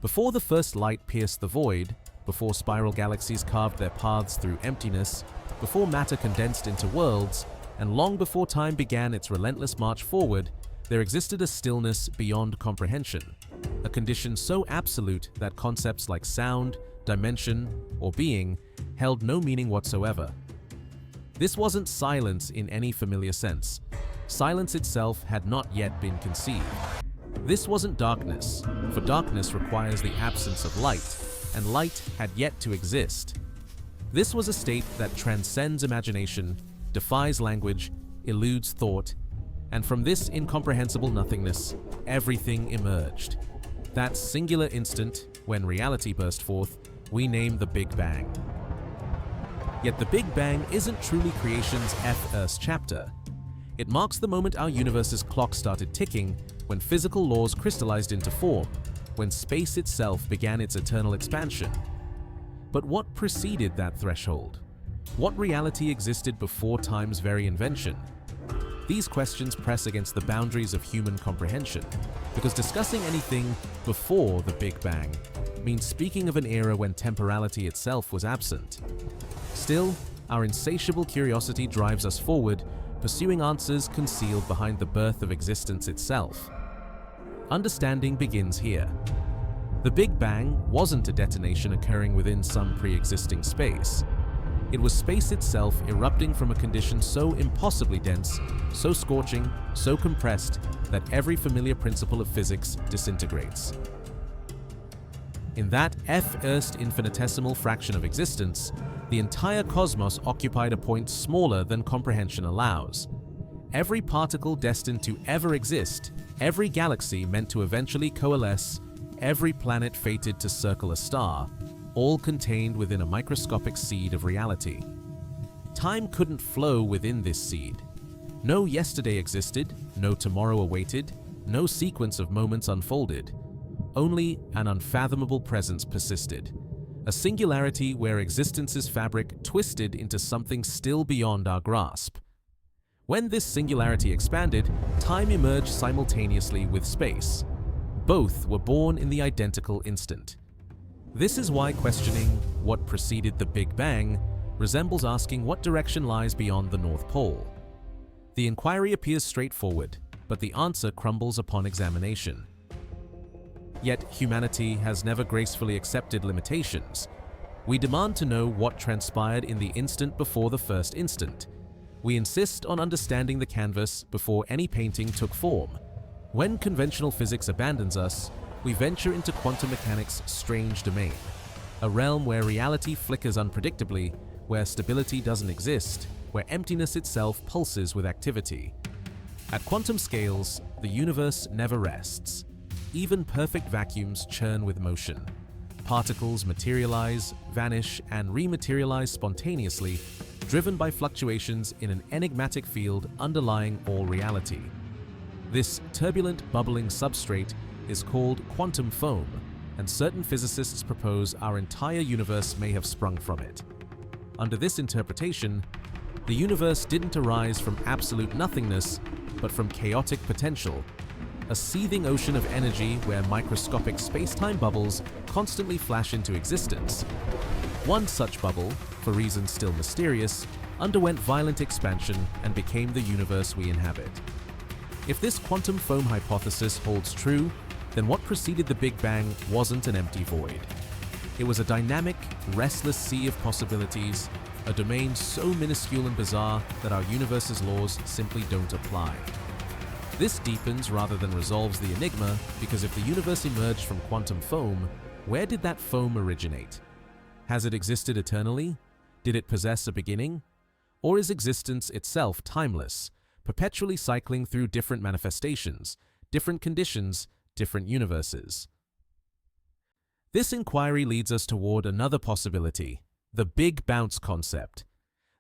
Before the first light pierced the void, before spiral galaxies carved their paths through emptiness, before matter condensed into worlds, and long before time began its relentless march forward, there existed a stillness beyond comprehension, a condition so absolute that concepts like sound, dimension, or being held no meaning whatsoever. This wasn't silence in any familiar sense. Silence itself had not yet been conceived. This wasn't darkness, for darkness requires the absence of light, and light had yet to exist. This was a state that transcends imagination, defies language, eludes thought, and from this incomprehensible nothingness, everything emerged. That singular instant, when reality burst forth, we name the Big Bang. Yet the Big Bang isn't truly creation's first chapter. It marks the moment our universe's clock started ticking, when physical laws crystallized into form, when space itself began its eternal expansion. But what preceded that threshold? What reality existed before time's very invention? These questions press against the boundaries of human comprehension, because discussing anything before the Big Bang means speaking of an era when temporality itself was absent. Still, our insatiable curiosity drives us forward, pursuing answers concealed behind the birth of existence itself. Understanding begins here. The Big Bang wasn't a detonation occurring within some pre-existing space. It was space itself erupting from a condition so impossibly dense, so scorching, so compressed, that every familiar principle of physics disintegrates. In that first infinitesimal fraction of existence, the entire cosmos occupied a point smaller than comprehension allows. Every particle destined to ever exist, every galaxy meant to eventually coalesce, every planet fated to circle a star, all contained within a microscopic seed of reality. Time couldn't flow within this seed. No yesterday existed, no tomorrow awaited, no sequence of moments unfolded. Only an unfathomable presence persisted, a singularity where existence's fabric twisted into something still beyond our grasp. When this singularity expanded, time emerged simultaneously with space. Both were born in the identical instant. This is why questioning what preceded the Big Bang resembles asking what direction lies beyond the North Pole. The inquiry appears straightforward, but the answer crumbles upon examination. Yet humanity has never gracefully accepted limitations. We demand to know what transpired in the instant before the first instant. We insist on understanding the canvas before any painting took form. When conventional physics abandons us, we venture into quantum mechanics' strange domain, a realm where reality flickers unpredictably, where stability doesn't exist, where emptiness itself pulses with activity. At quantum scales, the universe never rests. Even perfect vacuums churn with motion. Particles materialize, vanish, and rematerialize spontaneously, driven by fluctuations in an enigmatic field underlying all reality. This turbulent, bubbling substrate is called quantum foam, and certain physicists propose our entire universe may have sprung from it. Under this interpretation, the universe didn't arise from absolute nothingness, but from chaotic potential, a seething ocean of energy where microscopic space-time bubbles constantly flash into existence. One such bubble, for reasons still mysterious, underwent violent expansion and became the universe we inhabit. If this quantum foam hypothesis holds true, then what preceded the Big Bang wasn't an empty void. It was a dynamic, restless sea of possibilities, a domain so minuscule and bizarre that our universe's laws simply don't apply. This deepens rather than resolves the enigma, because if the universe emerged from quantum foam, where did that foam originate? Has it existed eternally? Did it possess a beginning? Or is existence itself timeless, perpetually cycling through different manifestations, different conditions, different universes? This inquiry leads us toward another possibility, the Big Bounce concept.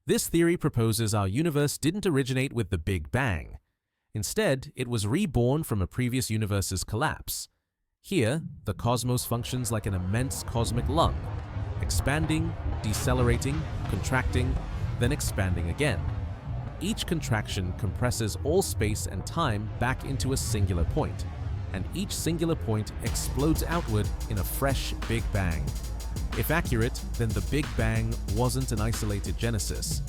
This theory proposes our universe didn't originate with the Big Bang. Instead, it was reborn from a previous universe's collapse. Here, the cosmos functions like an immense cosmic lung, expanding, decelerating, contracting, then expanding again. Each contraction compresses all space and time back into a singular point, and each singular point explodes outward in a fresh Big Bang. If accurate, then the Big Bang wasn't an isolated genesis.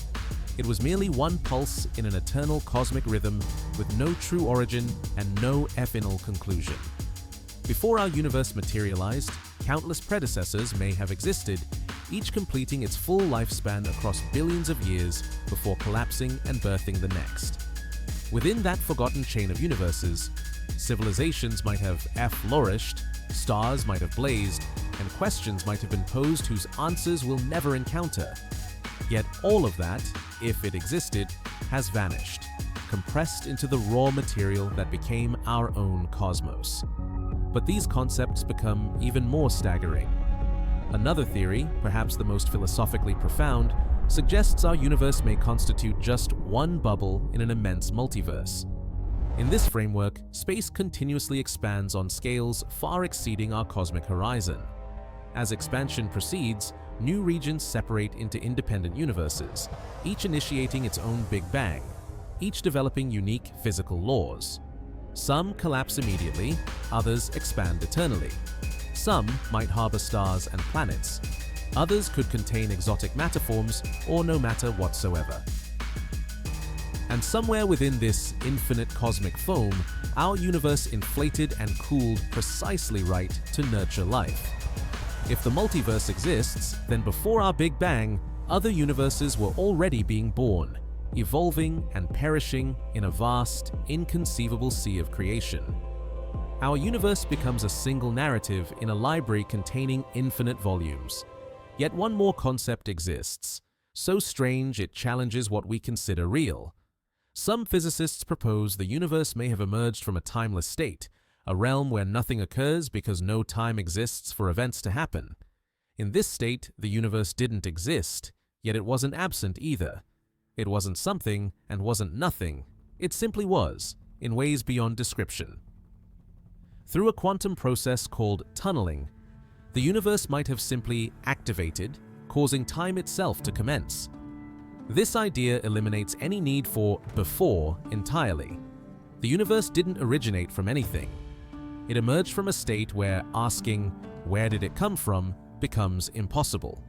It was merely one pulse in an eternal cosmic rhythm with no true origin and no final conclusion. Before our universe materialized, countless predecessors may have existed, each completing its full lifespan across billions of years before collapsing and birthing the next. Within that forgotten chain of universes, civilizations might have flourished, stars might have blazed, and questions might have been posed whose answers we'll never encounter. Yet all of that, if it existed, has vanished, compressed into the raw material that became our own cosmos. But these concepts become even more staggering. Another theory, perhaps the most philosophically profound, suggests our universe may constitute just one bubble in an immense multiverse. In this framework, space continuously expands on scales far exceeding our cosmic horizon. As expansion proceeds, new regions separate into independent universes, each initiating its own Big Bang, each developing unique physical laws. Some collapse immediately, others expand eternally. Some might harbor stars and planets. Others could contain exotic matter forms or no matter whatsoever. And somewhere within this infinite cosmic foam, our universe inflated and cooled precisely right to nurture life. If the multiverse exists, then before our Big Bang, other universes were already being born, evolving and perishing in a vast, inconceivable sea of creation. Our universe becomes a single narrative in a library containing infinite volumes. Yet one more concept exists, so strange it challenges what we consider real. Some physicists propose the universe may have emerged from a timeless state, a realm where nothing occurs because no time exists for events to happen. In this state, the universe didn't exist, yet it wasn't absent either. It wasn't something and wasn't nothing. It simply was, in ways beyond description. Through a quantum process called tunneling, the universe might have simply activated, causing time itself to commence. This idea eliminates any need for before entirely. The universe didn't originate from anything. It emerged from a state where asking, where did it come from, becomes impossible.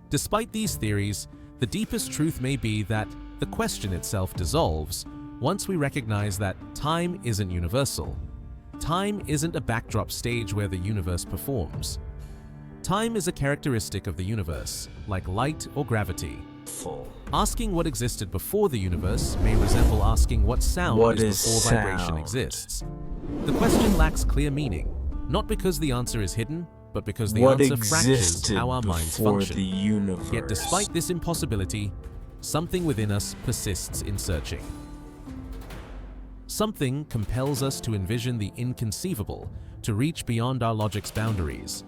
Despite these theories, the deepest truth may be that the question itself dissolves once we recognize that time isn't universal. Time isn't a backdrop stage where the universe performs. Time is a characteristic of the universe, like light or gravity. Asking what existed before the universe may resemble asking what sound is before vibration exists. The question lacks clear meaning, not because the answer is hidden, but because the answer fractures how our minds function. Yet despite this impossibility, something within us persists in searching. Something compels us to envision the inconceivable, to reach beyond our logic's boundaries.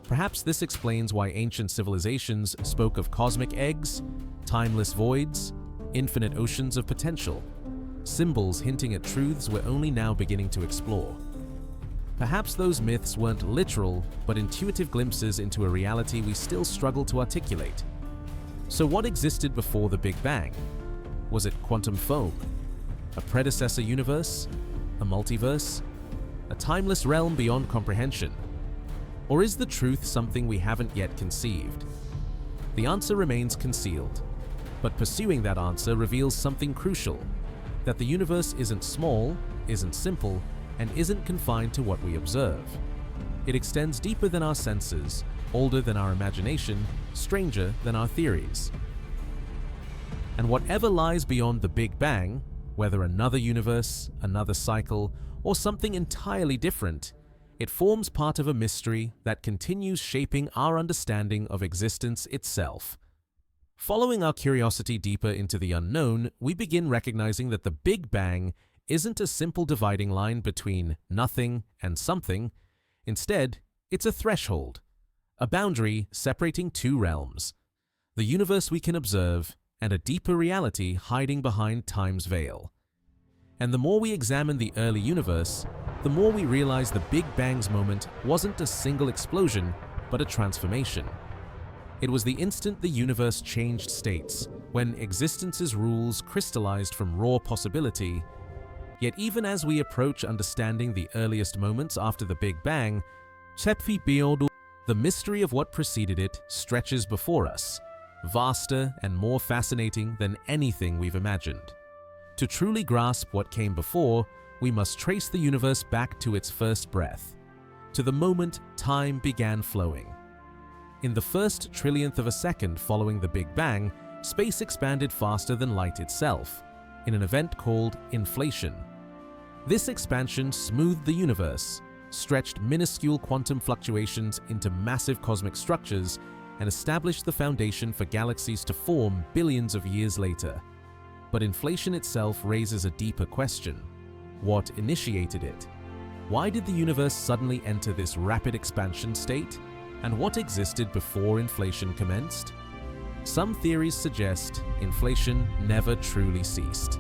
Perhaps this explains why ancient civilizations spoke of cosmic eggs, timeless voids, infinite oceans of potential, symbols hinting at truths we're only now beginning to explore. Perhaps those myths weren't literal, but intuitive glimpses into a reality we still struggle to articulate. So what existed before the Big Bang? Was it quantum foam? A predecessor universe? A multiverse? A timeless realm beyond comprehension? Or is the truth something we haven't yet conceived? The answer remains concealed, but pursuing that answer reveals something crucial, that the universe isn't small, isn't simple, and isn't confined to what we observe. It extends deeper than our senses, older than our imagination, stranger than our theories. And whatever lies beyond the Big Bang, whether another universe, another cycle, or something entirely different, it forms part of a mystery that continues shaping our understanding of existence itself. Following our curiosity deeper into the unknown, we begin recognizing that the Big Bang isn't a simple dividing line between nothing and something. Instead, it's a threshold, a boundary separating two realms, the universe we can observe and a deeper reality hiding behind time's veil. And the more we examine the early universe, the more we realize the Big Bang's moment wasn't a single explosion, but a transformation. It was the instant the universe changed states, when existence's rules crystallized from raw possibility. Yet even as we approach understanding the earliest moments after the Big Bang, the mystery of what preceded it stretches before us, vaster and more fascinating than anything we've imagined. To truly grasp what came before, we must trace the universe back to its first breath, to the moment time began flowing. In the first trillionth of a second following the Big Bang, space expanded faster than light itself, in an event called inflation. This expansion smoothed the universe, stretched minuscule quantum fluctuations into massive cosmic structures, and established the foundation for galaxies to form billions of years later. But inflation itself raises a deeper question. What initiated it? Why did the universe suddenly enter this rapid expansion state? And what existed before inflation commenced? Some theories suggest inflation never truly ceased.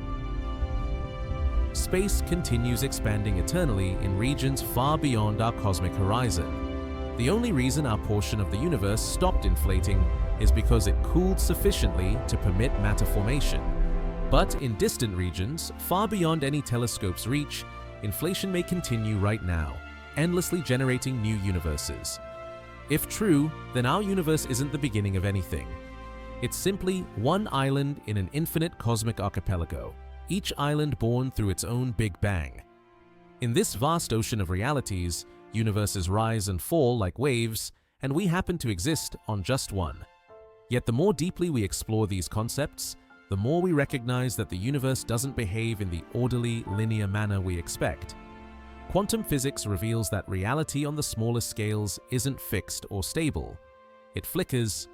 Space continues expanding eternally in regions far beyond our cosmic horizon. The only reason our portion of the universe stopped inflating is because it cooled sufficiently to permit matter formation. But in distant regions, far beyond any telescope's reach, inflation may continue right now, endlessly generating new universes. If true, then our universe isn't the beginning of anything. It's simply one island in an infinite cosmic archipelago, each island born through its own Big Bang. In this vast ocean of realities, universes rise and fall like waves, and we happen to exist on just one. Yet the more deeply we explore these concepts, the more we recognize that the universe doesn't behave in the orderly, linear manner we expect. Quantum physics reveals that reality on the smallest scales isn't fixed or stable. It flickers,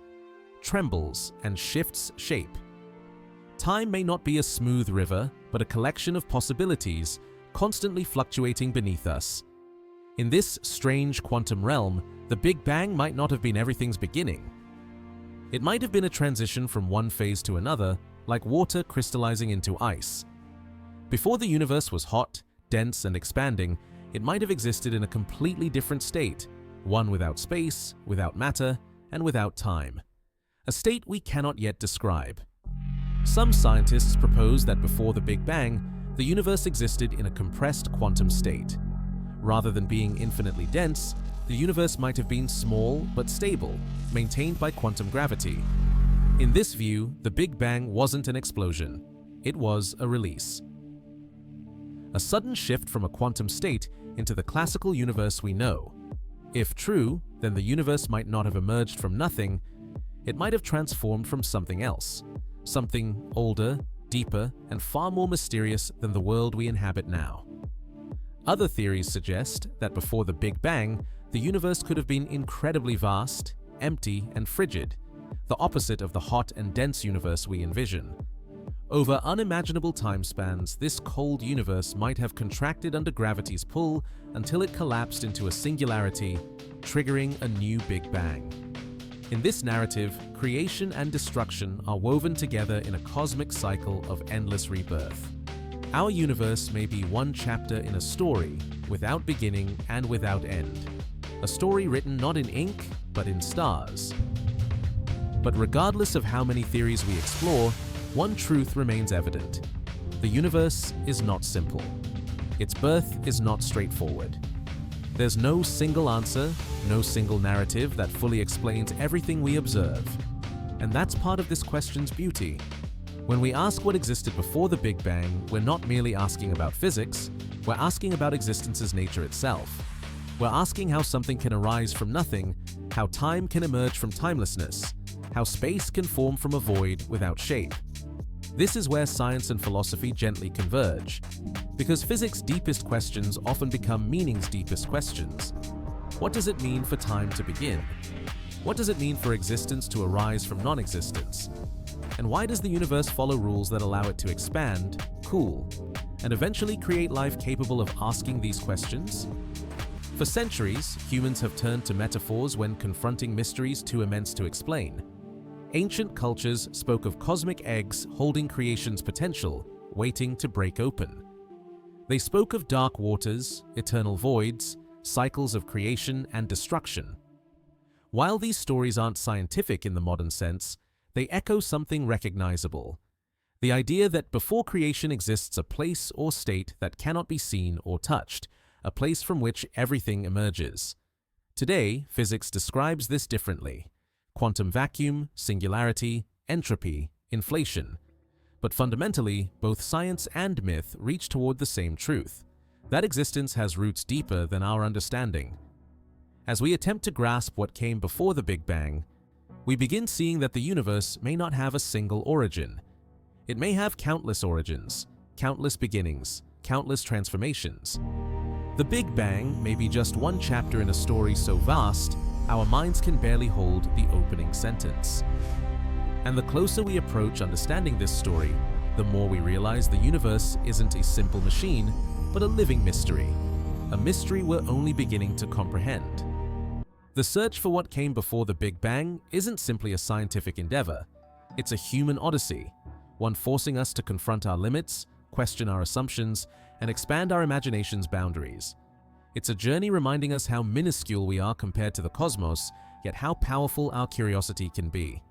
trembles, and shifts shape. Time may not be a smooth river, but a collection of possibilities, constantly fluctuating beneath us. In this strange quantum realm, the Big Bang might not have been everything's beginning. It might have been a transition from one phase to another, like water crystallizing into ice. Before the universe was hot, dense, and expanding, it might have existed in a completely different state, one without space, without matter, and without time. A state we cannot yet describe. Some scientists propose that before the Big Bang, the universe existed in a compressed quantum state. Rather than being infinitely dense, the universe might have been small but stable, maintained by quantum gravity. In this view, the Big Bang wasn't an explosion. It was a release. A sudden shift from a quantum state into the classical universe we know. If true, then the universe might not have emerged from nothing. It might have transformed from something else. Something older, deeper, and far more mysterious than the world we inhabit now. Other theories suggest that before the Big Bang, the universe could have been incredibly vast, empty, and frigid, the opposite of the hot and dense universe we envision. Over unimaginable time spans, this cold universe might have contracted under gravity's pull until it collapsed into a singularity, triggering a new Big Bang. In this narrative, creation and destruction are woven together in a cosmic cycle of endless rebirth. Our universe may be one chapter in a story, without beginning and without end. A story written not in ink, but in stars. But regardless of how many theories we explore, one truth remains evident. The universe is not simple. Its birth is not straightforward. There's no single answer, no single narrative that fully explains everything we observe. And that's part of this question's beauty. When we ask what existed before the Big Bang, we're not merely asking about physics, we're asking about existence's nature itself. We're asking how something can arise from nothing, how time can emerge from timelessness, how space can form from a void without shape. This is where science and philosophy gently converge, because physics' deepest questions often become meaning's deepest questions. What does it mean for time to begin? What does it mean for existence to arise from non-existence? And why does the universe follow rules that allow it to expand, cool, and eventually create life capable of asking these questions? For centuries, humans have turned to metaphors when confronting mysteries too immense to explain. Ancient cultures spoke of cosmic eggs holding creation's potential, waiting to break open. They spoke of dark waters, eternal voids, cycles of creation and destruction. While these stories aren't scientific in the modern sense, they echo something recognizable. The idea that before creation exists a place or state that cannot be seen or touched, a place from which everything emerges. Today, physics describes this differently: quantum vacuum, singularity, entropy, inflation. But fundamentally, both science and myth reach toward the same truth: that existence has roots deeper than our understanding. As we attempt to grasp what came before the Big Bang, we begin seeing that the universe may not have a single origin. It may have countless origins, countless beginnings, countless transformations. The Big Bang may be just one chapter in a story so vast, our minds can barely hold the opening sentence. And the closer we approach understanding this story, the more we realize the universe isn't a simple machine, but a living mystery. A mystery we're only beginning to comprehend. The search for what came before the Big Bang isn't simply a scientific endeavor. It's a human odyssey, one forcing us to confront our limits, question our assumptions, and expand our imagination's boundaries. It's a journey reminding us how minuscule we are compared to the cosmos, yet how powerful our curiosity can be.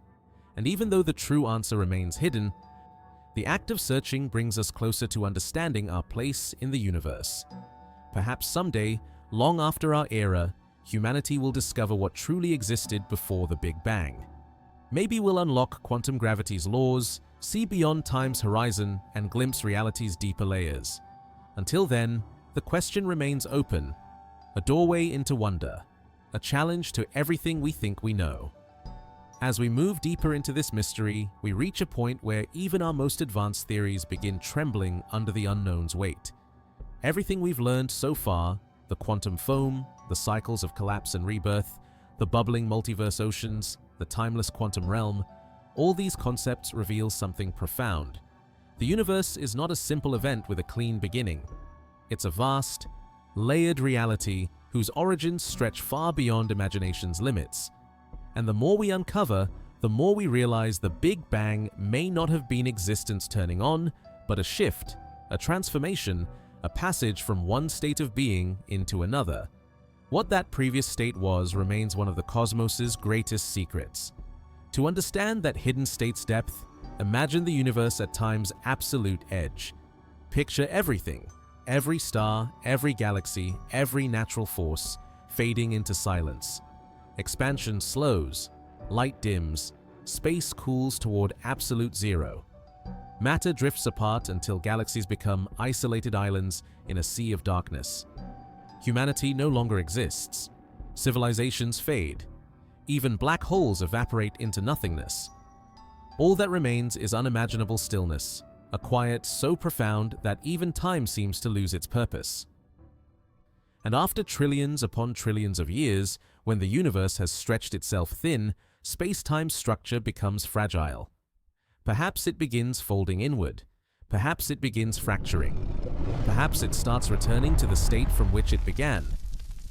And even though the true answer remains hidden, the act of searching brings us closer to understanding our place in the universe. Perhaps someday, long after our era, humanity will discover what truly existed before the Big Bang. Maybe we'll unlock quantum gravity's laws, see beyond time's horizon, and glimpse reality's deeper layers. Until then, the question remains open, a doorway into wonder, a challenge to everything we think we know. As we move deeper into this mystery, we reach a point where even our most advanced theories begin trembling under the unknown's weight. Everything we've learned so far, the quantum foam, the cycles of collapse and rebirth, the bubbling multiverse oceans, the timeless quantum realm, all these concepts reveal something profound. The universe is not a simple event with a clean beginning. It's a vast, layered reality whose origins stretch far beyond imagination's limits. And the more we uncover, the more we realize the Big Bang may not have been existence turning on, but a shift, a transformation, a passage from one state of being into another. What that previous state was remains one of the cosmos's greatest secrets. To understand that hidden state's depth, imagine the universe at time's absolute edge. Picture everything, every star, every galaxy, every natural force, fading into silence. Expansion slows, light dims, space cools toward absolute zero. Matter drifts apart until galaxies become isolated islands in a sea of darkness. Humanity no longer exists. Civilizations fade. Even black holes evaporate into nothingness. All that remains is unimaginable stillness, a quiet so profound that even time seems to lose its purpose. And after trillions upon trillions of years, when the universe has stretched itself thin, space-time's structure becomes fragile. Perhaps it begins folding inward. Perhaps it begins fracturing. Perhaps it starts returning to the state from which it began,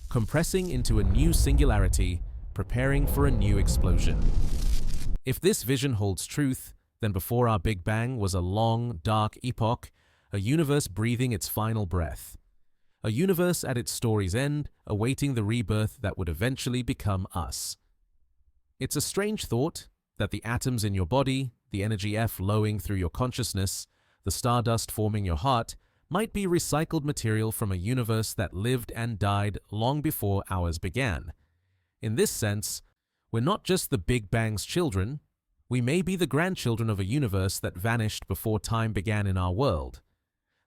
compressing into a new singularity, preparing for a new explosion. If this vision holds truth, then before our Big Bang was a long, dark epoch, a universe breathing its final breath. A universe at its story's end, awaiting the rebirth that would eventually become us. It's a strange thought that the atoms in your body, the energy flowing through your consciousness, the stardust forming your heart, might be recycled material from a universe that lived and died long before ours began. In this sense, we're not just the Big Bang's children, we may be the grandchildren of a universe that vanished before time began in our world.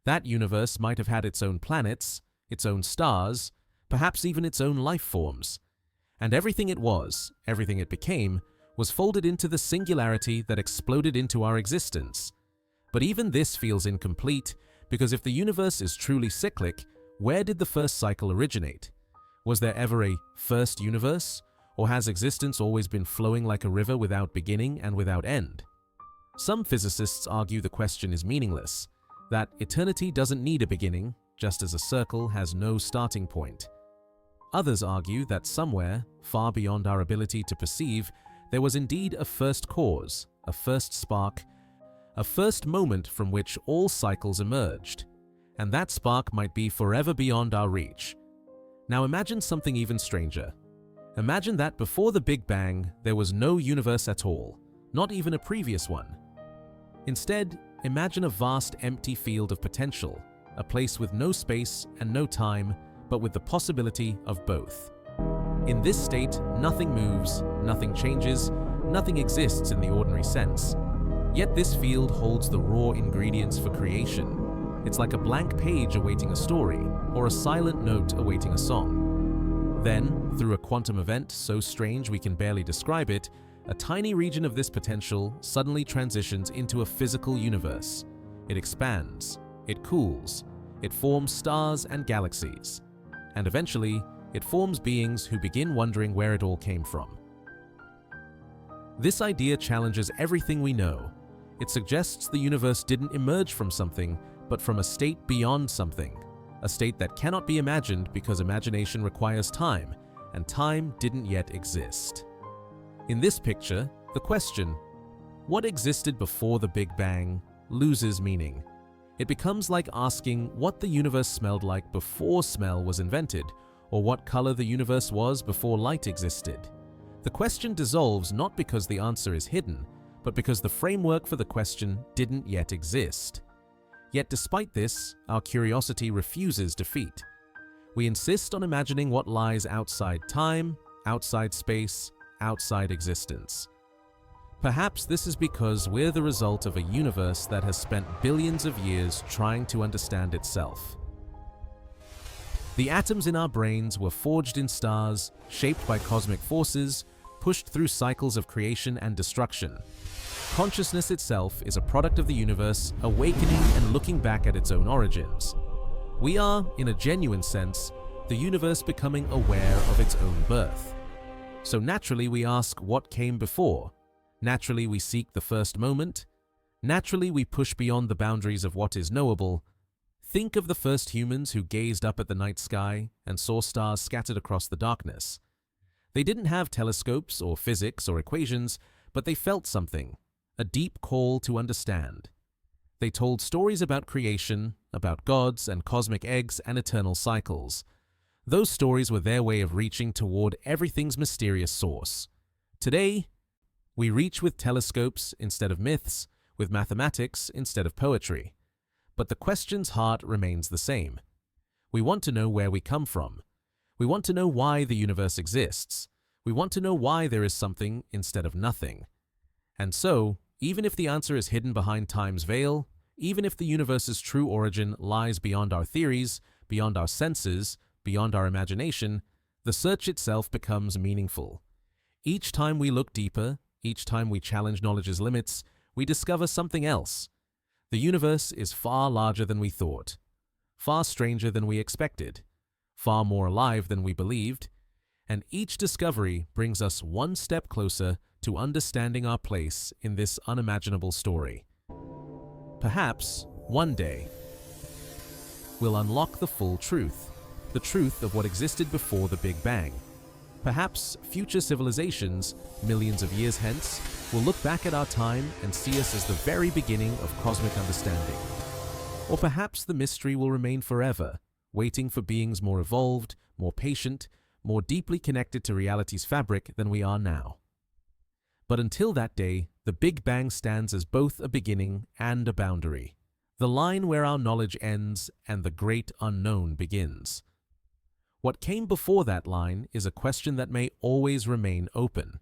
That universe might have had its own planets, its own stars, perhaps even its own life forms. And everything it was, everything it became, was folded into the singularity that exploded into our existence. But even this feels incomplete, because if the universe is truly cyclic, where did the first cycle originate? Was there ever a first universe? Or has existence always been flowing like a river without beginning and without end? Some physicists argue the question is meaningless, that eternity doesn't need a beginning, just as a circle has no starting point. Others argue that somewhere, far beyond our ability to perceive, there was indeed a first cause, a first spark, a first moment from which all cycles emerged, and that spark might be forever beyond our reach. Now imagine something even stranger. Imagine that before the Big Bang, there was no universe at all, not even a previous one. Instead, imagine a vast empty field of potential, a place with no space and no time, but with the possibility of both. In this state, nothing moves, nothing changes, nothing exists in the ordinary sense. Yet this field holds the raw ingredients for creation. It's like a blank page awaiting a story, or a silent note awaiting a song. Then, through a quantum event so strange we can barely describe it, a tiny region of this potential suddenly transitions into a physical universe. It expands, it cools, it forms stars and galaxies. And eventually, it forms beings who begin wondering where it all came from. This idea challenges everything we know. It suggests the universe didn't emerge from something, but from a state beyond something, a state that cannot be imagined because imagination requires time, and time didn't yet exist. In this picture, the question, what existed before the Big Bang, loses meaning. It becomes like asking what the universe smelled like before smell was invented, or what color the universe was before light existed. The question dissolves not because the answer is hidden, but because the framework for the question didn't yet exist. Yet despite this, our curiosity refuses defeat. We insist on imagining what lies outside time, outside space, outside existence. Perhaps this is because we're the result of a universe that has spent billions of years trying to understand itself. The atoms in our brains were forged in stars, shaped by cosmic forces, pushed through cycles of creation and destruction. Consciousness itself is a product of the universe, awakening and looking back at its own origins. We are, in a genuine sense, the universe becoming aware of its own birth. So naturally we ask what came before. Naturally we seek the first moment. Naturally we push beyond the boundaries of what is knowable. Think of the first humans who gazed up at the night sky and saw stars scattered across the darkness. They didn't have telescopes or physics or equations, but they felt something, a deep call to understand. They told stories about creation, about gods and cosmic eggs and eternal cycles. Those stories were their way of reaching toward everything's mysterious source. Today, we reach with telescopes instead of myths, with mathematics instead of poetry. But the question's heart remains the same. We want to know where we come from. We want to know why the universe exists. We want to know why there is something instead of nothing. And so, even if the answer is hidden behind time's veil, even if the universe's true origin lies beyond our theories, beyond our senses, beyond our imagination, the search itself becomes meaningful. Each time we look deeper, each time we challenge knowledge's limits, we discover something else. The universe is far larger than we thought, far stranger than we expected, far more alive than we believed, and each discovery brings us one step closer to understanding our place in this unimaginable story. Perhaps, one day, we'll unlock the full truth, the truth of what existed before the Big Bang. Perhaps future civilizations, millions of years hence, will look back at our time and see us as the very beginning of cosmic understanding. Or perhaps the mystery will remain forever, waiting for beings more evolved, more patient, more deeply connected to reality's fabric than we are now. But until that day, the Big Bang stands as both a beginning and a boundary, the line where our knowledge ends and the great unknown begins. What came before that line is a question that may always remain open.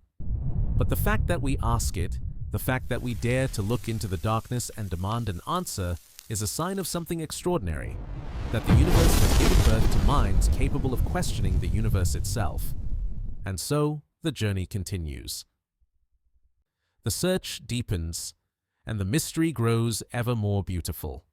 But the fact that we ask it, the fact that we dare to look into the darkness and demand an answer, is a sign of something extraordinary, that the universe has given birth to minds capable of questioning the universe itself. And so, the journey continues. The search deepens, and the mystery grows ever more beautiful.